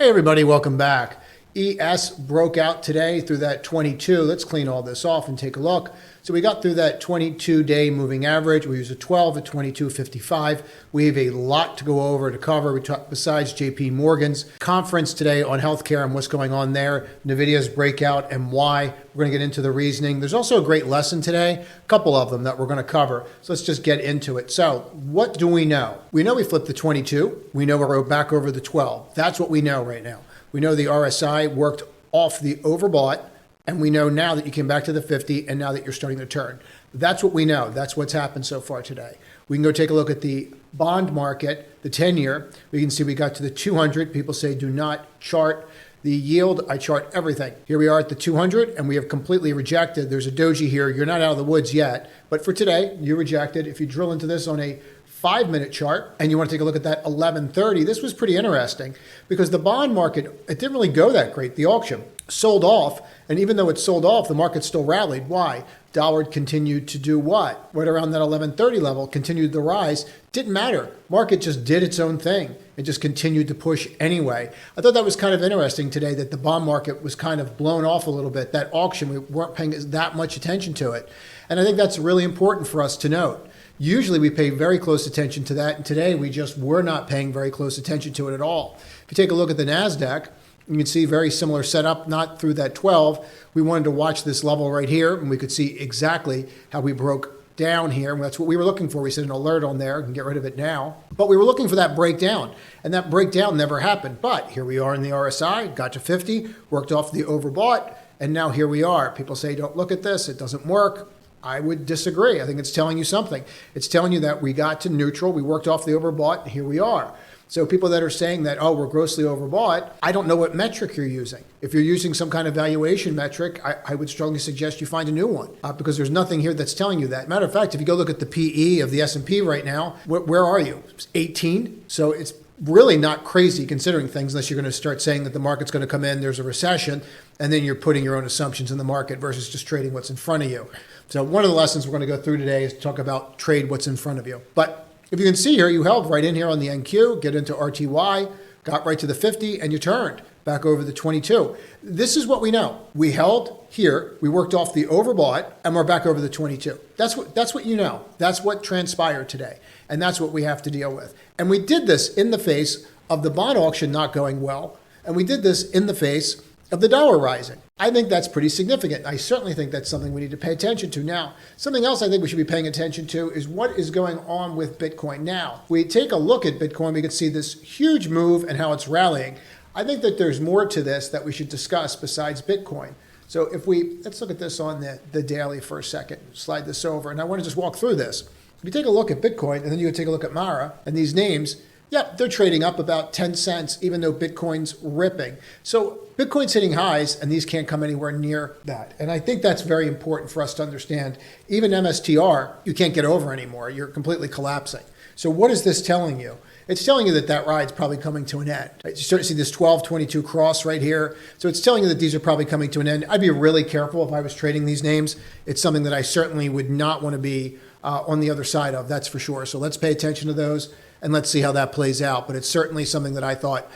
Hey everybody, welcome back. ES broke out today through that 22. Let's clean all this off and take a look. So we got through that 22-day moving average. We use a 12 at 22.55. We have a lot to go over to cover. We talk besides JP Morgan's conference today on healthcare and what's going on there, NVDA's breakout and why. We're going to get into the reasoning. There's also a great lesson today, a couple of them that we're going to cover. So let's just get into it. So what do we know? We know we flipped the 22. We know we're back over the 12. That's what we know right now. We know the RSI worked off the overbought, and we know now that you came back to the 50 and now that you're starting to turn. That's what we know. That's what's happened so far today. We can go take a look at the bond market, the 10-year. We can see we got to the 200. People say do not chart the yield. I chart everything. Here we are at the 200, and we have completely rejected. There's a doji here. You're not out of the woods yet, but for today, you rejected. If you drill into this on a 5-minute chart and you want to take a look at that 1130, this was pretty interesting because the bond market, it didn't really go that great. The auction sold off, and even though it sold off, the market still rallied. Why? Dollar continued to do what? Right around that 1130 level, continued the rise. Didn't matter. Market just did its own thing. It just continued to push anyway. I thought that was kind of interesting today that the bond market was kind of blown off a little bit. That auction, we weren't paying that much attention to it. And I think that's really important for us to note. Usually we pay very close attention to that, and today we just were not paying very close attention to it at all. If you take a look at the Nasdaq, you can see very similar setup, not through that 12. We wanted to watch this level right here, and we could see exactly how we broke down here, and that's what we were looking for. We set an alert on there, we can get rid of it now. But we were looking for that breakdown, and that breakdown never happened. But here we are in the RSI, got to 50, worked off the overbought, and now here we are. People say, don't look at this, it doesn't work. I would disagree. I think it's telling you something. It's telling you that we got to neutral, we worked off the overbought, and here we are. So people that are saying that, oh, we're grossly overbought, I don't know what metric you're using. If you're using some kind of valuation metric, I would strongly suggest you find a new one because there's nothing here that's telling you that. Matter of fact, if you go look at the PE of the S&P right now, where are you? 18? So it's really not crazy considering things unless you're going to start saying that the market's going to come in, there's a recession, and then you're putting your own assumptions in the market versus just trading what's in front of you. So one of the lessons we're going to go through today is to talk about trade what's in front of you. But if you can see here, you held right in here on the NQ, get into RTY, got right to the 50, and you turned back over the 22. This is what we know. We held here, we worked off the overbought, and we're back over the 22. That's what you know. That's what transpired today, and that's what we have to deal with. And we did this in the face of the bond auction not going well, and we did this in the face of the dollar rising. I think that's pretty significant. I certainly think that's something we need to pay attention to. Now, something else I think we should be paying attention to is what is going on with Bitcoin now. We take a look at Bitcoin, we can see this huge move and how it's rallying. I think that there's more to this that we should discuss besides Bitcoin. So let's look at this on the daily for a second, slide this over, and I want to just walk through this. If you take a look at Bitcoin, and then you can take a look at Mara, and these names, yeah, they're trading up about 10 cents, even though Bitcoin's ripping. So Bitcoin's hitting highs, and these can't come anywhere near that. And I think that's very important for us to understand. Even MSTR, you can't get over anymore. You're completely collapsing. So what is this telling you? It's telling you that ride's probably coming to an end. Right? You start to see this 1222 cross right here. So it's telling you that these are probably coming to an end. I'd be really careful if I was trading these names. It's something that I certainly would not want to be on the other side of, that's for sure. So let's pay attention to those. And let's see how that plays out. But it's certainly something that I thought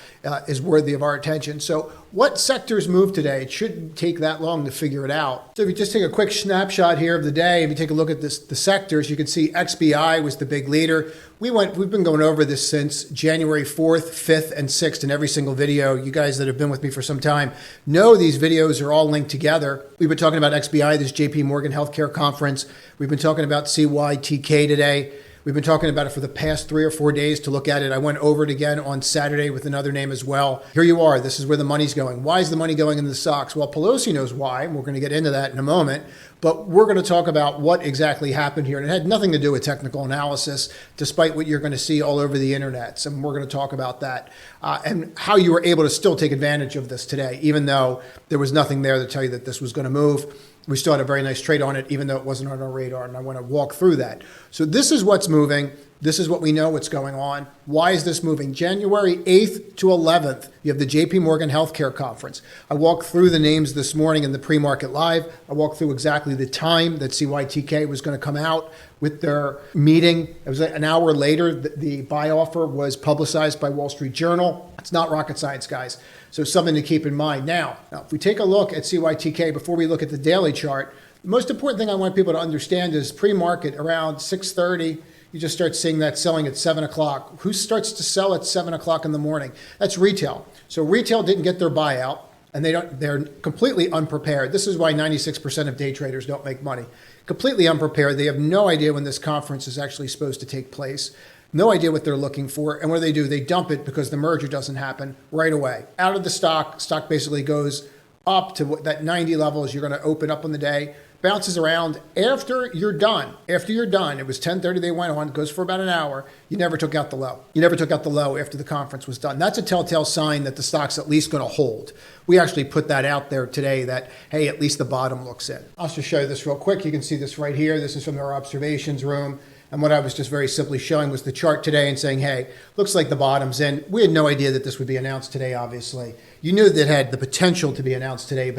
is worthy of our attention. So what sectors moved today? It shouldn't take that long to figure it out. So if you just take a quick snapshot here of the day, if you take a look at the sectors, you can see XBI was the big leader. We've been going over this since January 4th, 5th, and 6th in every single video. You guys that have been with me for some time know these videos are all linked together. We've been talking about XBI, this JP Morgan Healthcare Conference. We've been talking about CYTK today. We've been talking about it for the past 3 or 4 days to look at it. I went over it again on Saturday with another name as well. Here you are. This is where the money's going. Why is the money going into the stocks? Well, Pelosi knows why. We're going to get into that in a moment. But we're going to talk about what exactly happened here. And it had nothing to do with technical analysis, despite what you're going to see all over the internet. And we're going to talk about that and how you were able to still take advantage of this today, even though there was nothing there to tell you that this was going to move. We still had a very nice trade on it, even though it wasn't on our radar, and I want to walk through that. So this is what's moving. This is what we know what's going on. Why is this moving? January 8th to 11th, you have the JP Morgan Healthcare Conference. I walked through the names this morning in the pre-market live. I walked through exactly the time that CYTK was going to come out with their meeting. It was an hour later. The buy offer was publicized by Wall Street Journal. It's not rocket science, guys. So something to keep in mind. Now, if we take a look at CYTK before we look at the daily chart, the most important thing I want people to understand is pre-market around 6:30, you just start seeing that selling at 7 o'clock. Who starts to sell at 7 o'clock in the morning? That's retail. So retail didn't get their buyout, and they're completely unprepared. This is why 96% of day traders don't make money. Completely unprepared. They have no idea when this conference is actually supposed to take place. No idea what they're looking for. And what do? They dump it because the merger doesn't happen right away. Out of the stock basically goes up to that 90 level as you're going to open up on the day, bounces around after you're done. After you're done, it was 10:30 they went on, it goes for about an hour. You never took out the low. You never took out the low after the conference was done. That's a telltale sign that the stock's at least going to hold. We actually put that out there today that, hey, at least the bottom looks in. I'll just show you this real quick. You can see this right here. This is from our observations room. And what I was just very simply showing was the chart today and saying, hey, looks like the bottom's in. We had no idea that this would be announced today, obviously. You knew that it had the potential to be announced today,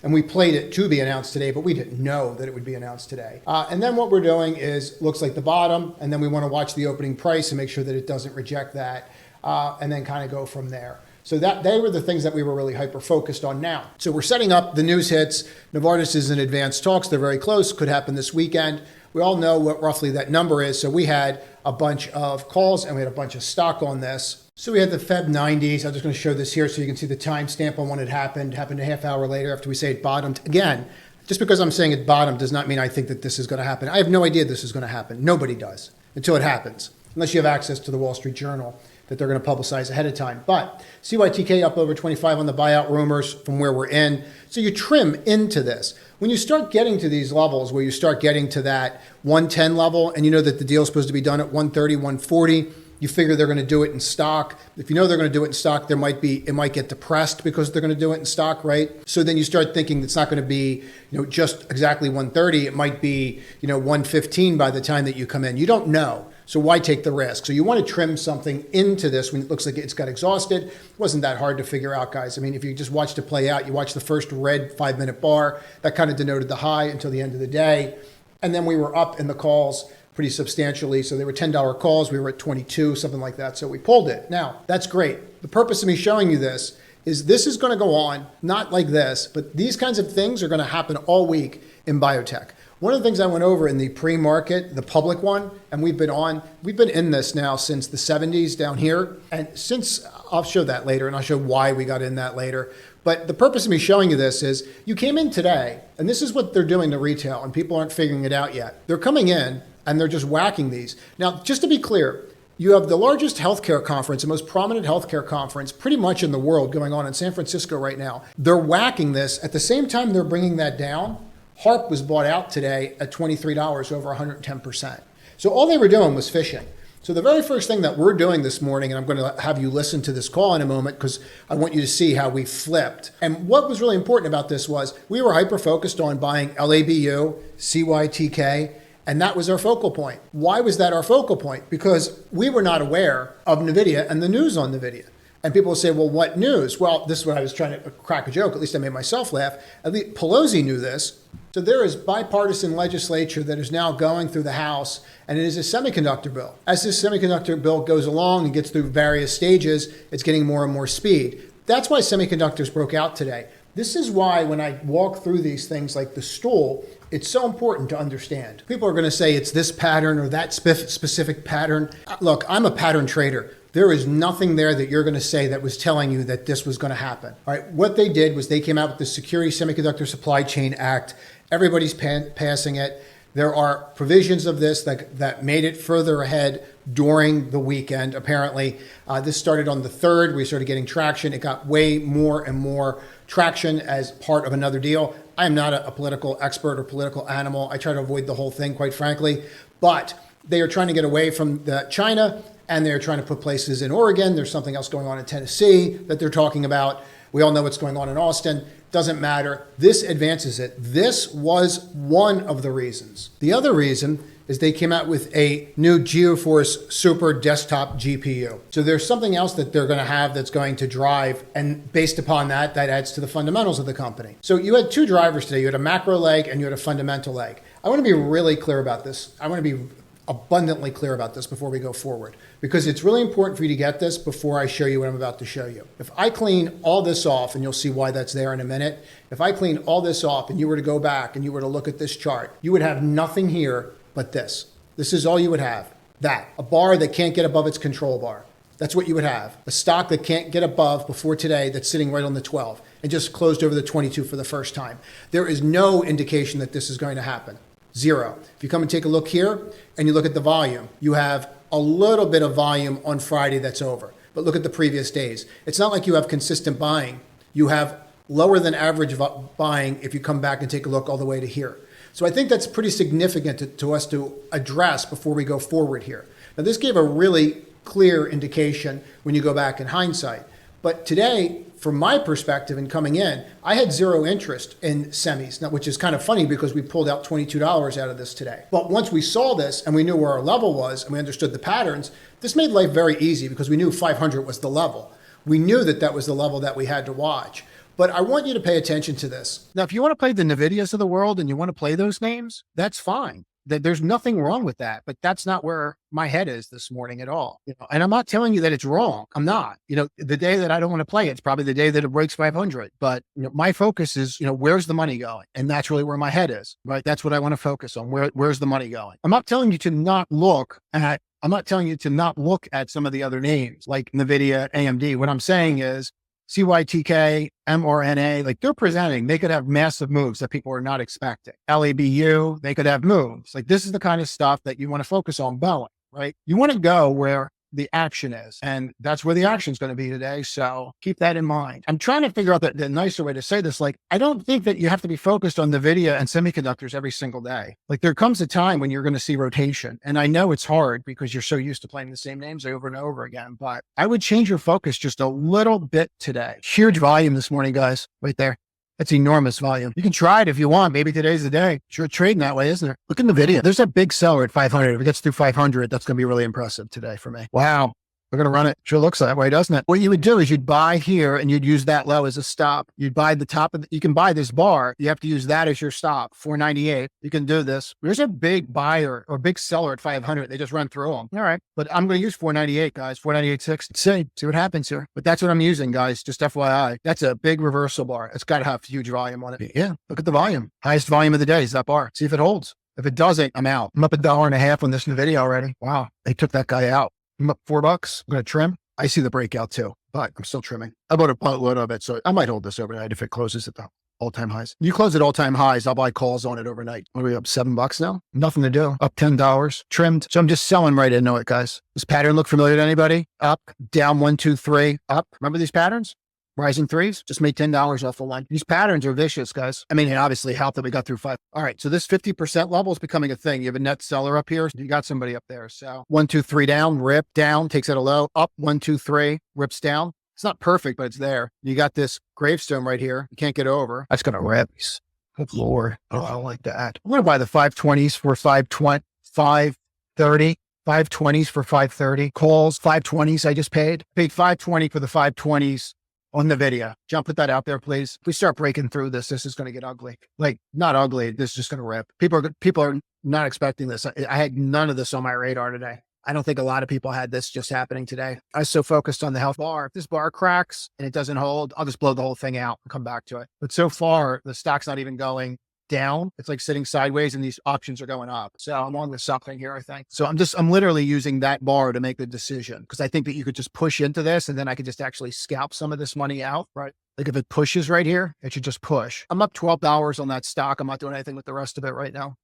and we played it to be announced today, but we didn't know that it would be announced today. And then what we're doing is, looks like the bottom, and then we want to watch the opening price and make sure that it doesn't reject that, and then kind of go from there. So they were the things that we were really hyper-focused on now. So we're setting up, the news hits, Novartis is in advanced talks, they're very close, could happen this weekend. We all know what roughly that number is, so we had a bunch of calls and we had a bunch of stock on this. So we had the Feb 90s. I'm just going to show this here so you can see the timestamp on when it happened. It happened a half hour later after we say it bottomed. Again, just because I'm saying it bottomed does not mean I think that this is going to happen. I have no idea this is going to happen. Nobody does until it happens, unless you have access to the Wall Street Journal that they're going to publicize ahead of time. But CYTK up over 25 on the buyout rumors from where we're in. So you trim into this. When you start getting to these levels where you start getting to that 110 level and you know that the deal is supposed to be done at 130, 140, you figure they're going to do it in stock. If you know they're going to do it in stock, it might get depressed because they're going to do it in stock, right? So then you start thinking it's not going to be, just exactly 130. It might be, 115 by the time that you come in. You don't know. So why take the risk? So you want to trim something into this when it looks like it's got exhausted. It wasn't that hard to figure out, guys. I mean, if you just watched it play out, you watched the first red 5-minute bar, that kind of denoted the high until the end of the day. And then we were up in the calls pretty substantially. So they were $10 calls. We were at 22, something like that. So we pulled it. Now, that's great. The purpose of me showing you this is going to go on, not like this, but these kinds of things are going to happen all week in biotech. One of the things I went over in the pre-market, the public one, and we've been in this now since the 70s down here. And I'll show that later, and I'll show why we got in that later. But the purpose of me showing you this is you came in today, and this is what they're doing to retail, and people aren't figuring it out yet. They're coming in, and they're just whacking these. Now, just to be clear, you have the largest healthcare conference, the most prominent healthcare conference pretty much in the world going on in San Francisco right now. They're whacking this. At the same time they're bringing that down, HARP was bought out today at $23, over 110%. So all they were doing was fishing. So the very first thing that we're doing this morning, and I'm going to have you listen to this call in a moment because I want you to see how we flipped. And what was really important about this was we were hyper-focused on buying LABU, CYTK, and that was our focal point. Why was that our focal point? Because we were not aware of NVIDIA and the news on NVIDIA. And people will say, well, what news? Well, this is what I was trying to crack a joke. At least I made myself laugh. At least Pelosi knew this. So there is bipartisan legislature that is now going through the House, and it is a semiconductor bill. As this semiconductor bill goes along and gets through various stages, it's getting more and more speed. That's why semiconductors broke out today. This is why when I walk through these things like the stool, it's so important to understand. People are going to say it's this pattern or that specific pattern. Look, I'm a pattern trader. There is nothing there that you're going to say that was telling you that this was going to happen. All right, what they did was they came out with the Security Semiconductor Supply Chain Act. Everybody's passing it. There are provisions of this that made it further ahead during the weekend, apparently. This started on the 3rd. We started getting traction. It got way more and more traction as part of another deal. I am not a political expert or political animal. I try to avoid the whole thing, quite frankly. But they are trying to get away from China, and they're trying to put places in Oregon. There's something else going on in Tennessee that they're talking about. We all know what's going on in Austin. Doesn't matter. This advances it. This was one of the reasons. The other reason is they came out with a new GeForce Super desktop GPU. So there's something else that they're going to have that's going to drive, and based upon that, that adds to the fundamentals of the company. So you had two drivers today. You had a macro leg and you had a fundamental leg. I want to be really clear about this. I want to be abundantly clear about this before we go forward, because it's really important for you to get this before I show you what I'm about to show you. If I clean all this off, and you'll see why that's there in a minute, if I clean all this off and you were to go back and you were to look at this chart, you would have nothing here but this. This is all you would have. That, a bar that can't get above its control bar. That's what you would have. A stock that can't get above before today that's sitting right on the 12 and just closed over the 22 for the first time. There is no indication that this is going to happen. Zero. If you come and take a look here and you look at the volume, you have a little bit of volume on Friday that's over. But look at the previous days. It's not like you have consistent buying. You have lower than average buying if you come back and take a look all the way to here. So I think that's pretty significant to us to address before we go forward here. Now, this gave a really clear indication when you go back in hindsight. But today, from my perspective and coming in, I had zero interest in semis, now, which is kind of funny because we pulled out $22 out of this today. But once we saw this and we knew where our level was and we understood the patterns, this made life very easy because we knew 500 was the level. We knew that that was the level that we had to watch. But I want you to pay attention to this. Now, if you want to play the NVIDIAs of the world and you want to play those names, that's fine. There's nothing wrong with that, but that's not where my head is this morning at all. And I'm not telling you that it's wrong. I'm not. The day that I don't want to play, it's probably the day that it breaks 500. But my focus is, where's the money going? And that's really where my head is, right? That's what I want to focus on. Where's the money going? I'm not telling you to not look at some of the other names like NVIDIA, AMD. What I'm saying is CYTK, mRNA, like they're presenting, they could have massive moves that people are not expecting. LABU, they could have moves. Like this is the kind of stuff that you want to focus on going, right? You want to go where the action is, and that's where the action is going to be today. So keep that in mind. I'm trying to figure out the nicer way to say this. Like, I don't think that you have to be focused on NVIDIA and semiconductors every single day. Like there comes a time when you're going to see rotation. And I know it's hard because you're so used to playing the same names over and over again, but I would change your focus just a little bit today. Huge volume this morning, guys, right there. That's enormous volume. You can try it if you want. Maybe today's the day. Sure, trading that way, isn't there? Look in the video. There's a big seller at 500. If it gets through 500, that's going to be really impressive today for me. Wow. We're going to run it. Sure looks that way, doesn't it? What you would do is you'd buy here and you'd use that low as a stop. You'd buy the top of you can buy this bar. You have to use that as your stop. 498. You can do this. There's a big buyer or big seller at 500. They just run through them. All right. But I'm going to use 498, guys. 498.6. See what happens here. But that's what I'm using, guys. Just FYI. That's a big reversal bar. It's got to have huge volume on it. Yeah. Look at the volume. Highest volume of the day is that bar. See if it holds. If it doesn't, I'm out. I'm up $1.50 on this NVIDIA already. Wow. They took that guy out. I'm up $4. I'm going to trim. I see the breakout too, but I'm still trimming. I bought a buttload of it, so I might hold this overnight if it closes at the all-time highs. You close at all-time highs, I'll buy calls on it overnight. What are we up, $7 now? Nothing to do. Up $10, trimmed. So I'm just selling right into it, guys. This pattern look familiar to anybody? Up, down, 1, 2, 3, up. Remember these patterns? Rising threes, just made $10 off the line. These patterns are vicious, guys. I mean, it obviously helped that we got through 5. All right, so this 50% level is becoming a thing. You have a net seller up here. You got somebody up there. So 1, 2, 3 down, rip down, takes it a low, up 1, 2, 3, rips down. It's not perfect, but it's there. You got this gravestone right here. You can't get over. That's going to rip. Good Lord. Oh, I don't like that. I'm going to buy the 520s for 520, 530. 520s for 530. Calls, 520s I just paid. Paid 520 for the 520s. On the video. John, put that out there, please. If we start breaking through this is going to get ugly. Like, not ugly. This is just going to rip. People are not expecting this. I had none of this on my radar today. I don't think a lot of people had this just happening today. I was so focused on the health bar. If this bar cracks and it doesn't hold, I'll just blow the whole thing out and come back to it. But so far, the stock's not even going down. It's like sitting sideways and these options are going up. So I'm on with something here, I think. So I'm literally using that bar to make the decision because I think that you could just push into this and then I could just actually scalp some of this money out, right? Like if it pushes right here, it should just push. I'm up $12 on that stock. I'm not doing anything with the rest of it right now.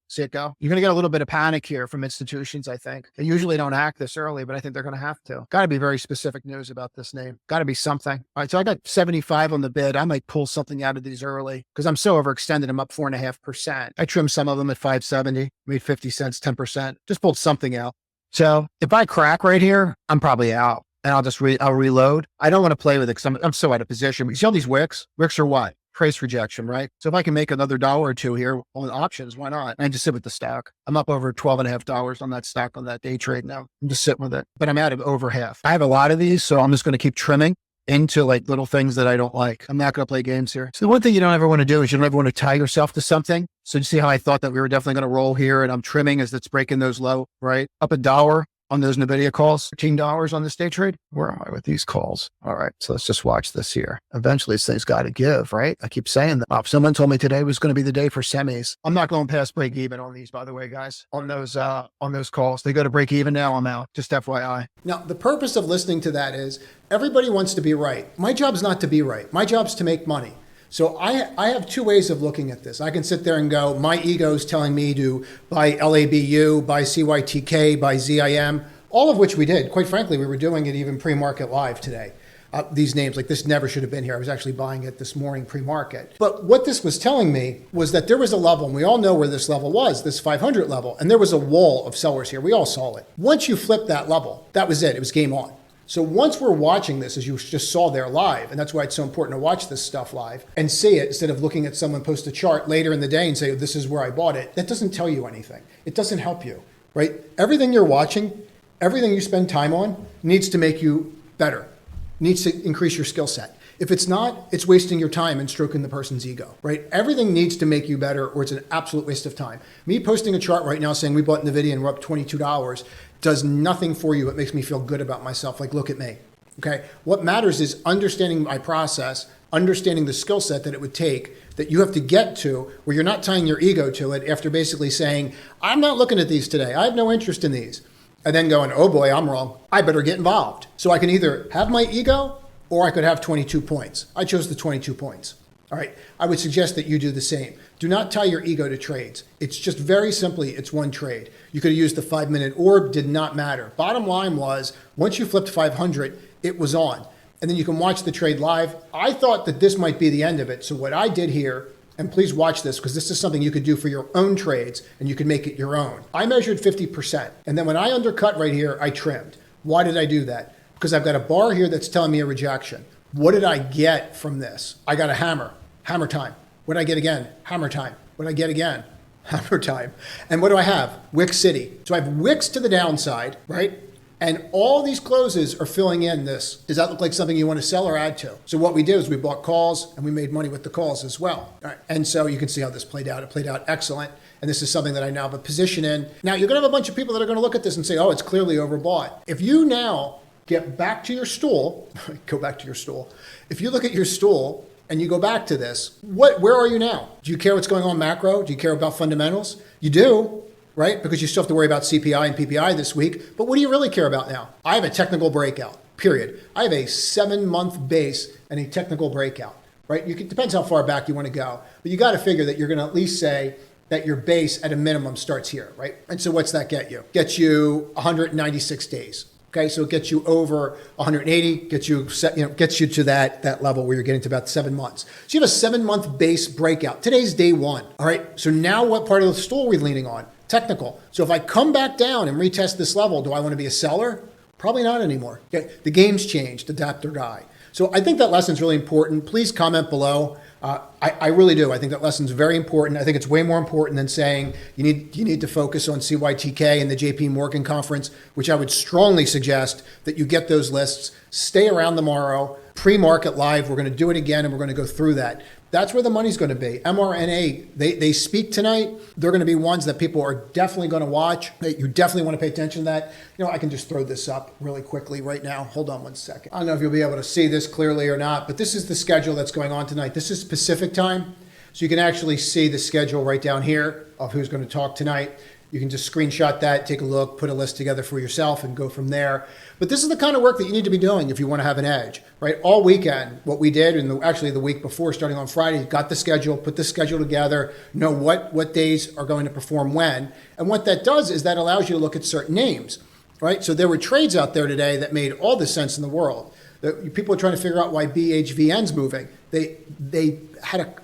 See it go. You're going to get a little bit of panic here from institutions, I think. They usually don't act this early, but I think they're going to have to. Got to be very specific news about this name. Got to be something. All right, so I got 75 on the bid. I might pull something out of these early because I'm so overextended. I'm up 4.5%. I trimmed some of them at 570, made 50 cents, 10%. Just pulled something out. So if I crack right here, I'm probably out. And I'll just I'll reload. I don't want to play with it because I'm so out of position. You see all these wicks? Wicks are what? price rejection, right? So if I can make another dollar or two here on options, why not? I just sit with the stock. I'm up over $12.50 on that stock on that day trade now. I'm just sitting with it, but I'm out of over half. I have a lot of these, so I'm just going to keep trimming into like little things that I don't like. I'm not going to play games here. So the one thing you don't ever want to do is you don't ever want to tie yourself to something. So you see how I thought that we were definitely going to roll here, and I'm trimming as it's breaking those low, right? Up $1 on those NVIDIA calls, $13 on this day trade. Where am I with these calls? All right, so let's just watch this here. Eventually this thing's got to give, right? I keep saying that. Oh, someone told me today was going to be the day for semis. I'm not going past break even on these, by the way, guys, on those calls. They go to break even now, I'm out. Just FYI. Now, the purpose of listening to that is everybody wants to be right. My job's not to be right. My job's to make money. So I have two ways of looking at this. I can sit there and go, my ego's telling me to buy LABU, buy CYTK, buy ZIM, all of which we did. Quite frankly, we were doing it even pre-market live today. These names, like this never should have been here. I was actually buying it this morning pre-market. But what this was telling me was that there was a level, and we all know where this level was, this 500 level, and there was a wall of sellers here. We all saw it. Once you flipped that level, that was it. It was game on. So once we're watching this, as you just saw there live, and that's why it's so important to watch this stuff live and see it instead of looking at someone post a chart later in the day and say, this is where I bought it. That doesn't tell you anything. It doesn't help you, right? Everything you're watching, everything you spend time on needs to make you better, needs to increase your skill set. If it's not, it's wasting your time and stroking the person's ego, right? Everything needs to make you better or it's an absolute waste of time. Me posting a chart right now saying we bought NVIDIA and we're up $22 does nothing for you. It makes me feel good about myself. Like, look at me, okay? What matters is understanding my process, understanding the skill set that it would take that you have to get to where you're not tying your ego to it after basically saying, I'm not looking at these today. I have no interest in these. And then going, oh boy, I'm wrong. I better get involved. So I can either have my ego or I could have 22 points. I chose the 22 points. All right. I would suggest that you do the same. Do not tie your ego to trades. It's just very simply, it's one trade. You could have used the 5-minute orb, did not matter. Bottom line was, once you flipped 500, it was on. And then you can watch the trade live. I thought that this might be the end of it. So what I did here, and please watch this because this is something you could do for your own trades and you can make it your own. I measured 50%. And then when I undercut right here, I trimmed. Why did I do that? Because I've got a bar here that's telling me a rejection. What did I get from this? I got a hammer. Hammer time. What did I get again? Hammer time. What did I get again? Hammer time. And what do I have? Wick City. So I have wicks to the downside, right? And all these closes are filling in this. Does that look like something you want to sell or add to? So what we did is we bought calls and we made money with the calls as well. All right. And so you can see how this played out. It played out excellent. And this is something that I now have a position in. Now you're going to have a bunch of people that are going to look at this and say, oh, it's clearly overbought. If you now get back to your stool, go back to your stool. If you look at your stool and you go back to this, where are you now? Do you care what's going on macro? Do you care about fundamentals? You do, right? Because you still have to worry about CPI and PPI this week. But what do you really care about now? I have a technical breakout, period. I have a 7-month base and a technical breakout, right? Depends how far back you want to go. But you got to figure that you're going to at least say that your base at a minimum starts here, right? And so what's that get you? Gets you 196 days. Okay, so it gets you over 180, gets you to that level where you're getting to about 7 months. So you have a 7-month base breakout. Today's day one. All right, so now what part of the stool are we leaning on? Technical. So if I come back down and retest this level, do I want to be a seller? Probably not anymore. Okay, the game's changed, adapt or die. So I think that lesson's really important. Please comment below. I really do. I think that lesson's very important. I think it's way more important than saying you need to focus on CYTK and the JPM Conference, which I would strongly suggest that you get those lists. Stay around tomorrow. Pre-market live. We're going to do it again, and we're going to go through that. That's where the money's going to be. mRNA, they speak tonight. They're going to be ones that people are definitely going to watch. You definitely want to pay attention to that. You know, I can just throw this up really quickly right now. Hold on one second. I don't know if you'll be able to see this clearly or not, but this is the schedule that's going on tonight. This is Pacific time. So you can actually see the schedule right down here of who's going to talk tonight. You can just screenshot that, take a look, put a list together for yourself and go from there. But this is the kind of work that you need to be doing if you want to have an edge, right? All weekend, what we did, and actually the week before, starting on Friday, got the schedule, put the schedule together, know what days are going to perform when. And what that does is that allows you to look at certain names, right? So there were trades out there today that made all the sense in the world. People are trying to figure out why BHVN's moving. They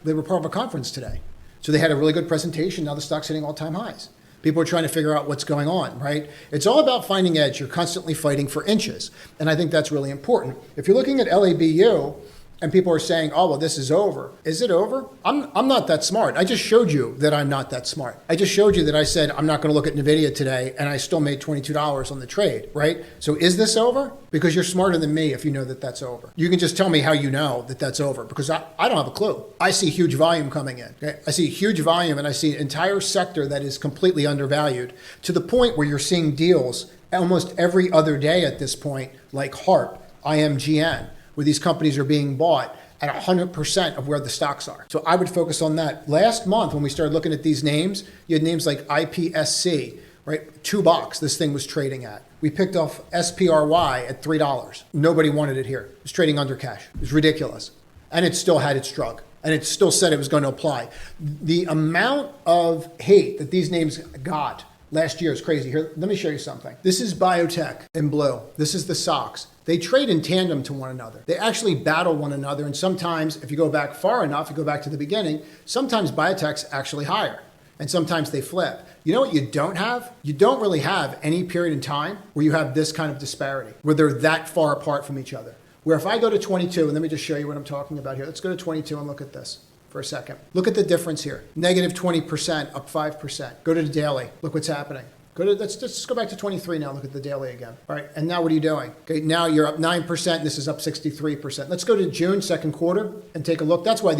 were part of a conference today. So they had a really good presentation. Now the stock's hitting all-time highs. People are trying to figure out what's going on, right? It's all about finding edge. You're constantly fighting for inches. And I think that's really important. If you're looking at LABU, And people are saying, oh, well, this is over. Is it over? I'm not that smart. I just showed you that I'm not that smart. I just showed you that I said I'm not going to look at NVIDIA today, and I still made $22 on the trade, right? So is this over? Because you're smarter than me if you know that that's over. You can just tell me how you know that that's over, because I don't have a clue. I see huge volume coming in. Okay? I see huge volume, and I see an entire sector that is completely undervalued to the point where you're seeing deals almost every other day at this point, like HARP, IMGN, where these companies are being bought at 100% of where the stocks are. So I would focus on that. Last month, when we started looking at these names, you had names like IPSC, right? $2 this thing was trading at. We picked off SPRY at $3. Nobody wanted it here. It was trading under cash. It was ridiculous. And it still had its drug. And it still said it was going to apply. The amount of hate that these names got last year is crazy. Here, let me show you something. This is Biotech in blue. This is the SOX. They trade in tandem to one another. They actually battle one another. And sometimes, if you go back far enough, you go back to the beginning, sometimes biotech's actually higher. And sometimes they flip. You know what you don't have? You don't really have any period in time where you have this kind of disparity, where they're that far apart from each other. Where if I go to 22, and let me just show you what I'm talking about here. Let's go to 22 and look at this for a second. Look at the difference here. Negative 20%, up 5%. Go to the daily. Look what's happening. Let's just go back to 23 now. Look at the daily again. All right, and now what are you doing? Okay, now you're up 9%. This is up 63%. Let's go to June, second quarter, and take a look. That's why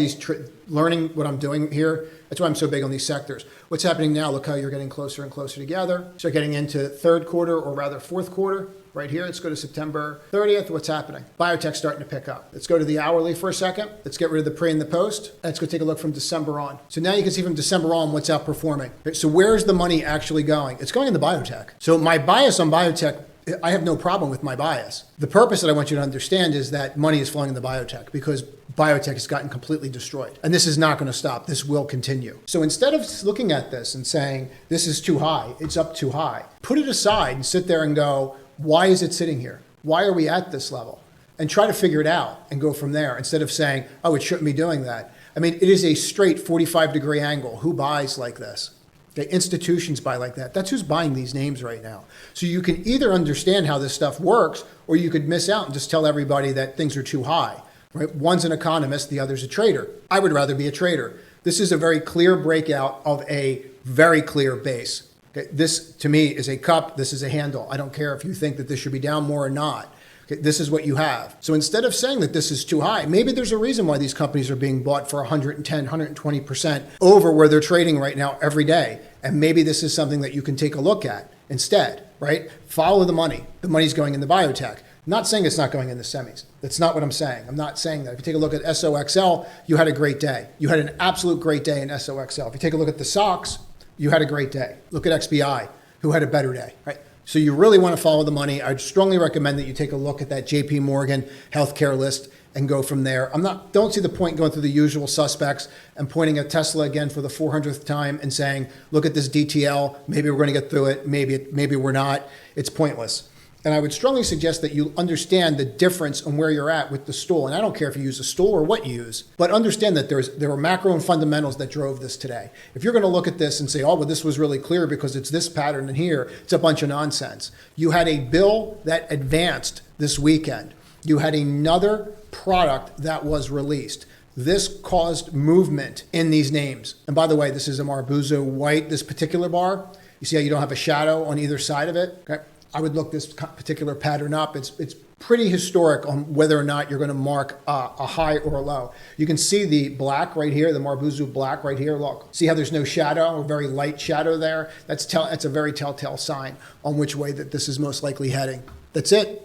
learning what I'm doing here, that's why I'm so big on these sectors. What's happening now? Look how you're getting closer and closer together. So getting into third quarter, or rather fourth quarter. Right here, let's go to September 30th. What's happening? Biotech's starting to pick up. Let's go to the hourly for a second. Let's get rid of the pre and the post. Let's go take a look from December on. So now you can see from December on what's outperforming. Okay, so where's the money actually going? It's going into biotech. So my bias on biotech, I have no problem with my bias. The purpose that I want you to understand is that money is flowing into biotech because biotech has gotten completely destroyed. And this is not going to stop. This will continue. So instead of looking at this and saying, this is too high, it's up too high, put it aside and sit there and go, why is it sitting here? Why are we at this level? And try to figure it out and go from there instead of saying, oh, it shouldn't be doing that. I mean, it is a straight 45-degree angle. Who buys like this? Okay, institutions buy like that. That's who's buying these names right now. So you can either understand how this stuff works, or you could miss out and just tell everybody that things are too high. Right? One's an economist, the other's a trader. I would rather be a trader. This is a very clear breakout of a very clear base. Okay, this, to me, is a cup. This is a handle. I don't care if you think that this should be down more or not. Okay, this is what you have. So instead of saying that this is too high, maybe there's a reason why these companies are being bought for 110, 120% over where they're trading right now every day. And maybe this is something that you can take a look at instead, right? Follow the money. The money's going in the biotech. I'm not saying it's not going in the semis. That's not what I'm saying. I'm not saying that. If you take a look at SOXL, you had a great day. You had an absolute great day in SOXL. If you take a look at the SOX, you had a great day. Look at XBI, who had a better day, right? So you really want to follow the money. I'd strongly recommend that you take a look at that JP Morgan healthcare list and go from there. Don't see the point going through the usual suspects and pointing at Tesla again for the 400th time and saying, look at this DTL. Maybe we're going to get through it. Maybe we're not. It's pointless. And I would strongly suggest that you understand the difference on where you're at with the stool. And I don't care if you use a stool or what you use, but understand that there were macro and fundamentals that drove this today. If you're going to look at this and say, oh, well, this was really clear because it's this pattern in here, it's a bunch of nonsense. You had a bill that advanced this weekend. You had another product that was released. This caused movement in these names. And by the way, this is a Marbuzo white, this particular bar. You see how you don't have a shadow on either side of it? Okay. I would look this particular pattern up. It's pretty historic on whether or not you're going to mark a high or a low. You can see the black right here, the Marbuzo black right here. Look, see how there's no shadow or very light shadow there? That's a very telltale sign on which way that this is most likely heading. That's it.